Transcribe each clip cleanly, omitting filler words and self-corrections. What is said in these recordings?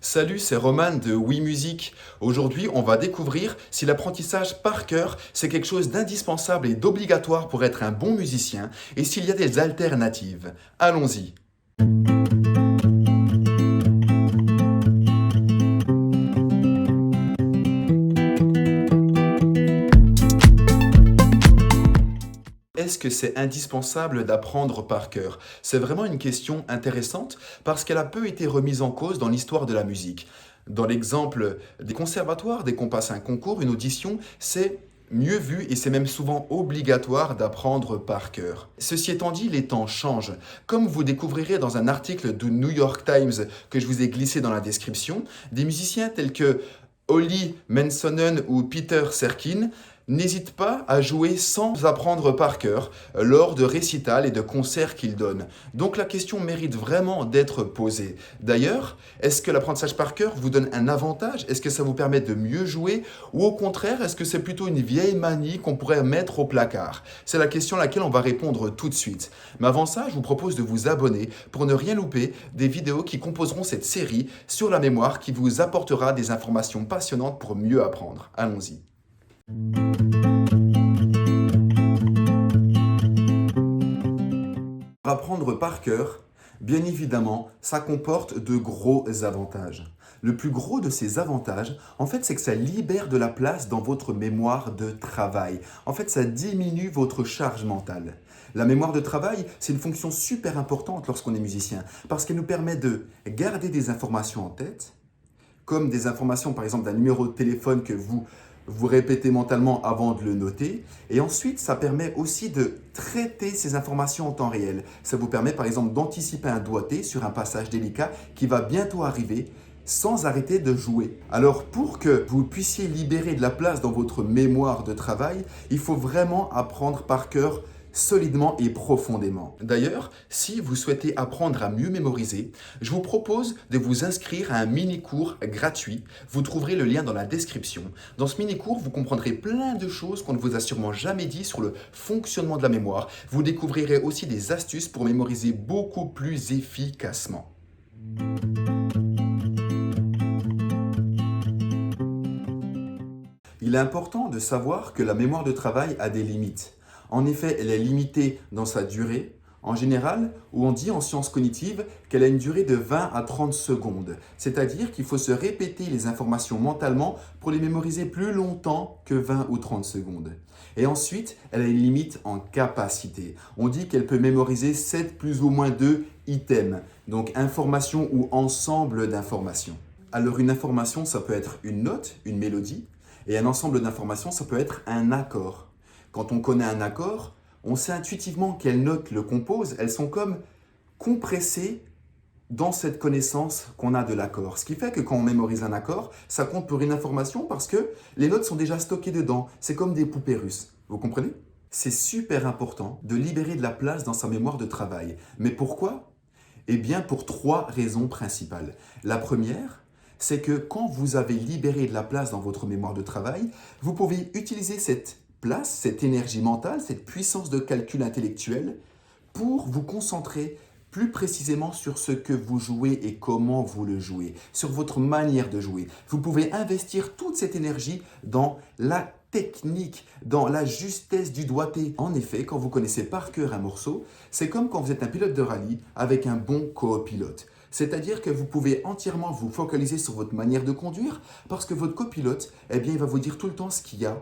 Salut, c'est Roman de Oui Musique. Aujourd'hui, on va découvrir si l'apprentissage par cœur, c'est quelque chose d'indispensable et d'obligatoire pour être un bon musicien et s'il y a des alternatives. Allons-y. Est-ce que c'est indispensable d'apprendre par cœur? C'est vraiment une question intéressante parce qu'elle a peu été remise en cause dans l'histoire de la musique. Dans l'exemple des conservatoires, dès qu'on passe un concours, une audition, c'est mieux vu et c'est même souvent obligatoire d'apprendre par cœur. Ceci étant dit, les temps changent. Comme vous découvrirez dans un article du New York Times que je vous ai glissé dans la description, des musiciens tels que Olli Mansonen ou Peter Serkin n'hésitent pas à jouer sans apprendre par cœur lors de récitals et de concerts qu'ils donnent. Donc la question mérite vraiment d'être posée. D'ailleurs, est-ce que l'apprentissage par cœur vous donne un avantage? Est-ce que ça vous permet de mieux jouer? Ou au contraire, est-ce que c'est plutôt une vieille manie qu'on pourrait mettre au placard? C'est la question à laquelle on va répondre tout de suite. Mais avant ça, je vous propose de vous abonner pour ne rien louper des vidéos qui composeront cette série sur la mémoire qui vous apportera des informations passionnantes pour mieux apprendre. Allons-y. Apprendre par cœur, bien évidemment, ça comporte de gros avantages. Le plus gros de ces avantages, en fait, c'est que ça libère de la place dans votre mémoire de travail. En fait, ça diminue votre charge mentale. La mémoire de travail, c'est une fonction super importante lorsqu'on est musicien, parce qu'elle nous permet de garder des informations en tête, comme des informations, par exemple, d'un numéro de téléphone que vous répétez mentalement avant de le noter. Et ensuite, ça permet aussi de traiter ces informations en temps réel. Ça vous permet par exemple d'anticiper un doigté sur un passage délicat qui va bientôt arriver sans arrêter de jouer. Alors pour que vous puissiez libérer de la place dans votre mémoire de travail, il faut vraiment apprendre par cœur solidement et profondément. D'ailleurs, si vous souhaitez apprendre à mieux mémoriser, je vous propose de vous inscrire à un mini-cours gratuit. Vous trouverez le lien dans la description. Dans ce mini-cours, vous comprendrez plein de choses qu'on ne vous a sûrement jamais dit sur le fonctionnement de la mémoire. Vous découvrirez aussi des astuces pour mémoriser beaucoup plus efficacement. Il est important de savoir que la mémoire de travail a des limites. En effet, elle est limitée dans sa durée, en général, où on dit en sciences cognitives qu'elle a une durée de 20 à 30 secondes. C'est-à-dire qu'il faut se répéter les informations mentalement pour les mémoriser plus longtemps que 20 ou 30 secondes. Et ensuite, elle a une limite en capacité. On dit qu'elle peut mémoriser 7 plus ou moins 2 items, donc information ou ensemble d'informations. Alors une information, ça peut être une note, une mélodie, et un ensemble d'informations, ça peut être un accord. Quand on connaît un accord, on sait intuitivement quelles notes le composent. Elles sont comme compressées dans cette connaissance qu'on a de l'accord. Ce qui fait que quand on mémorise un accord, ça compte pour une information parce que les notes sont déjà stockées dedans. C'est comme des poupées russes. Vous comprenez? C'est super important de libérer de la place dans sa mémoire de travail. Mais pourquoi? Eh bien, pour 3 raisons principales. La première, c'est que quand vous avez libéré de la place dans votre mémoire de travail, vous pouvez utiliser cette place, cette énergie mentale, cette puissance de calcul intellectuel pour vous concentrer plus précisément sur ce que vous jouez et comment vous le jouez, sur votre manière de jouer. Vous pouvez investir toute cette énergie dans la technique, dans la justesse du doigté. En effet, quand vous connaissez par cœur un morceau, c'est comme quand vous êtes un pilote de rallye avec un bon copilote. C'est-à-dire que vous pouvez entièrement vous focaliser sur votre manière de conduire parce que votre copilote, eh bien, il va vous dire tout le temps ce qu'il y a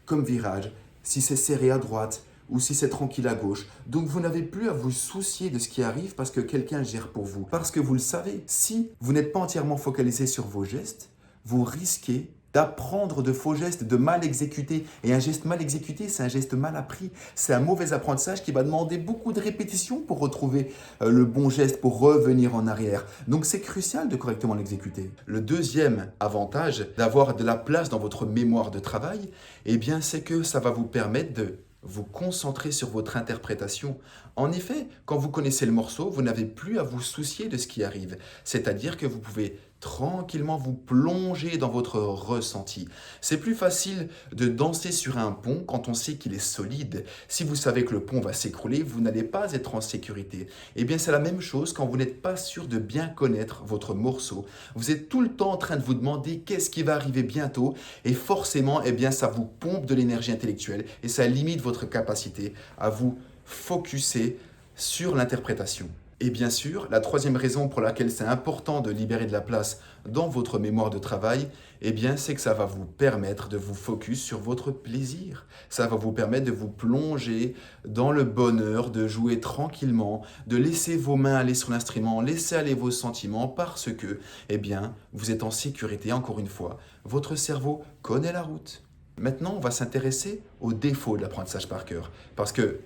comme virage, si c'est serré à droite ou si c'est tranquille à gauche. Donc vous n'avez plus à vous soucier de ce qui arrive parce que quelqu'un gère pour vous. Parce que vous le savez, si vous n'êtes pas entièrement focalisé sur vos gestes, vous risquez d'apprendre de faux gestes, de mal exécuter. Et un geste mal exécuté, c'est un geste mal appris. C'est un mauvais apprentissage qui va demander beaucoup de répétitions pour retrouver le bon geste, pour revenir en arrière. Donc c'est crucial de correctement l'exécuter. Le deuxième avantage d'avoir de la place dans votre mémoire de travail, eh bien, c'est que ça va vous permettre de vous concentrer sur votre interprétation. En effet, quand vous connaissez le morceau, vous n'avez plus à vous soucier de ce qui arrive. C'est-à-dire que vous pouvez tranquillement vous plonger dans votre ressenti. C'est plus facile de danser sur un pont quand on sait qu'il est solide. Si vous savez que le pont va s'écrouler, vous n'allez pas être en sécurité. Eh bien, c'est la même chose quand vous n'êtes pas sûr de bien connaître votre morceau. Vous êtes tout le temps en train de vous demander qu'est-ce qui va arriver bientôt et forcément, eh bien, ça vous pompe de l'énergie intellectuelle et ça limite votre capacité à vous focuser sur l'interprétation. Et bien sûr, la troisième raison pour laquelle c'est important de libérer de la place dans votre mémoire de travail, eh bien, c'est que ça va vous permettre de vous focus sur votre plaisir. Ça va vous permettre de vous plonger dans le bonheur, de jouer tranquillement, de laisser vos mains aller sur l'instrument, laisser aller vos sentiments parce que, eh bien, vous êtes en sécurité, encore une fois. Votre cerveau connaît la route. Maintenant, on va s'intéresser aux défauts de l'apprentissage par cœur, parce que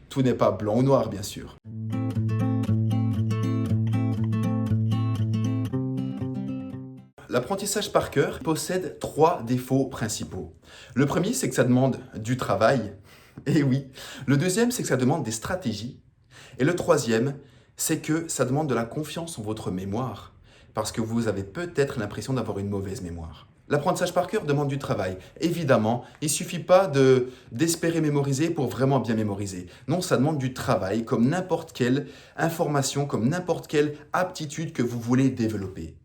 tout n'est pas blanc ou noir, bien sûr. L'apprentissage par cœur possède 3 défauts principaux. Le premier, c'est que ça demande du travail. Et oui. Le deuxième, c'est que ça demande des stratégies. Et le troisième, c'est que ça demande de la confiance en votre mémoire. Parce que vous avez peut-être l'impression d'avoir une mauvaise mémoire. L'apprentissage par cœur demande du travail. Évidemment, il ne suffit pas d'espérer mémoriser pour vraiment bien mémoriser. Non, ça demande du travail, comme n'importe quelle information, comme n'importe quelle aptitude que vous voulez développer.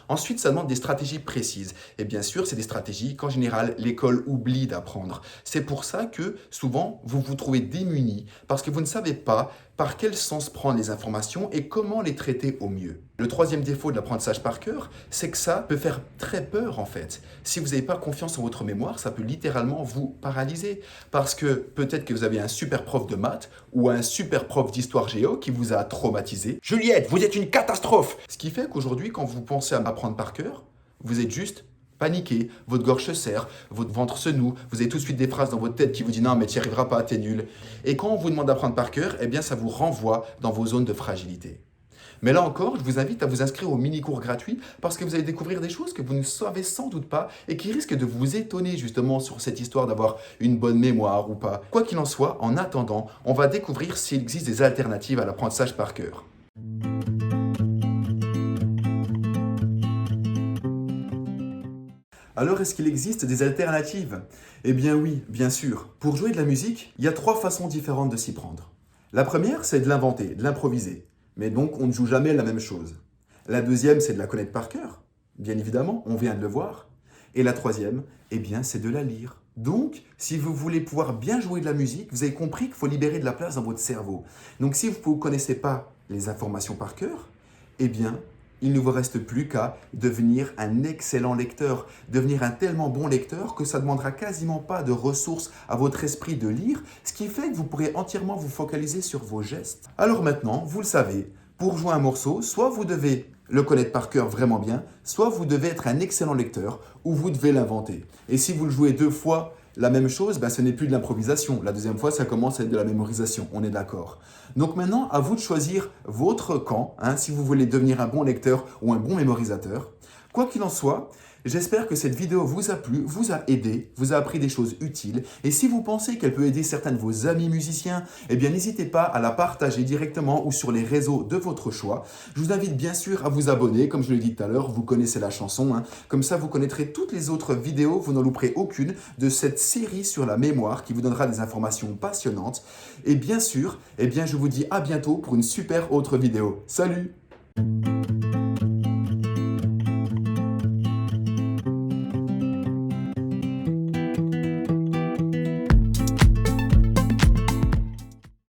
Ensuite, ça demande des stratégies précises. Et bien sûr, c'est des stratégies qu'en général, l'école oublie d'apprendre. C'est pour ça que souvent, vous vous trouvez démunis parce que vous ne savez pas par quel sens prendre les informations et comment les traiter au mieux. Le troisième défaut de l'apprentissage par cœur, c'est que ça peut faire très peur en fait. Si vous n'avez pas confiance en votre mémoire, ça peut littéralement vous paralyser. Parce que peut-être que vous avez un super prof de maths ou un super prof d'histoire géo qui vous a traumatisé. Juliette, vous êtes une catastrophe! Ce qui fait qu'aujourd'hui, quand vous pensez à apprendre par cœur, vous êtes juste paniqué, votre gorge se serre, votre ventre se noue, vous avez tout de suite des phrases dans votre tête qui vous disent « Non, mais tu n'y arriveras pas, t'es nul ». Et quand on vous demande d'apprendre par cœur, eh bien ça vous renvoie dans vos zones de fragilité. Mais là encore, je vous invite à vous inscrire au mini-cours gratuit parce que vous allez découvrir des choses que vous ne savez sans doute pas et qui risquent de vous étonner justement sur cette histoire d'avoir une bonne mémoire ou pas. Quoi qu'il en soit, en attendant, on va découvrir s'il existe des alternatives à l'apprentissage par cœur. Alors, est-ce qu'il existe des alternatives? Eh bien oui, bien sûr. Pour jouer de la musique, il y a 3 façons différentes de s'y prendre. La première, c'est de l'inventer, de l'improviser. Mais donc, on ne joue jamais la même chose. La deuxième, c'est de la connaître par cœur. Bien évidemment, on vient de le voir. Et la troisième, eh bien, c'est de la lire. Donc, si vous voulez pouvoir bien jouer de la musique, vous avez compris qu'il faut libérer de la place dans votre cerveau. Donc, si vous ne connaissez pas les informations par cœur, eh bien, il ne vous reste plus qu'à devenir un excellent lecteur, devenir un tellement bon lecteur que ça ne demandera quasiment pas de ressources à votre esprit de lire, ce qui fait que vous pourrez entièrement vous focaliser sur vos gestes. Alors maintenant, vous le savez, pour jouer un morceau, soit vous devez le connaître par cœur vraiment bien, soit vous devez être un excellent lecteur ou vous devez l'inventer. Et si vous le jouez 2 fois, la même chose, ce n'est plus de l'improvisation. La deuxième fois, ça commence à être de la mémorisation, on est d'accord. Donc maintenant, à vous de choisir votre camp, si vous voulez devenir un bon lecteur ou un bon mémorisateur. Quoi qu'il en soit, j'espère que cette vidéo vous a plu, vous a aidé, vous a appris des choses utiles. Et si vous pensez qu'elle peut aider certains de vos amis musiciens, eh bien n'hésitez pas à la partager directement ou sur les réseaux de votre choix. Je vous invite bien sûr à vous abonner, comme je l'ai dit tout à l'heure, vous connaissez la chanson. Comme ça, vous connaîtrez toutes les autres vidéos, vous n'en louperez aucune de cette série sur la mémoire qui vous donnera des informations passionnantes. Et bien sûr, je vous dis à bientôt pour une super autre vidéo. Salut!